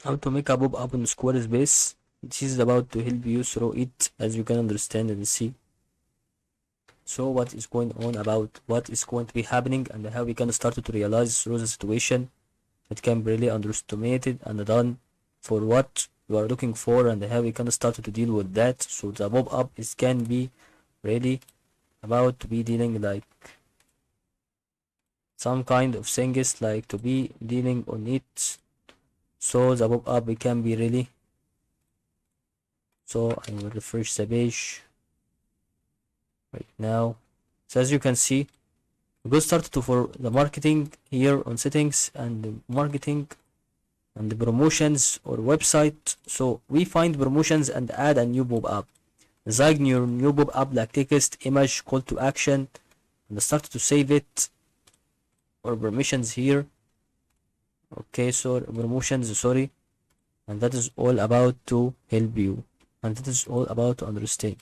how to make a pop-up on Squarespace. This is about to help you through it as you can understand and see. So what is going on, about what is going to be happening, and how we can start to realize through the situation. It can be really underestimated and done for what you are looking for, and how we can start to deal with that. So the pop-up is can be really about to be dealing like some kind of things, like to be dealing on it. So the pop-up can be really, so I will refresh the page right now. So as you can see, we go start to for the marketing here on settings and the marketing and the promotions or website. So we find promotions and add a new pop-up. Design your new pop-up like text, image, call to action, and start to save it or permissions here. Okay, so promotions, sorry, and that is all about to help you, and that is all about to understand.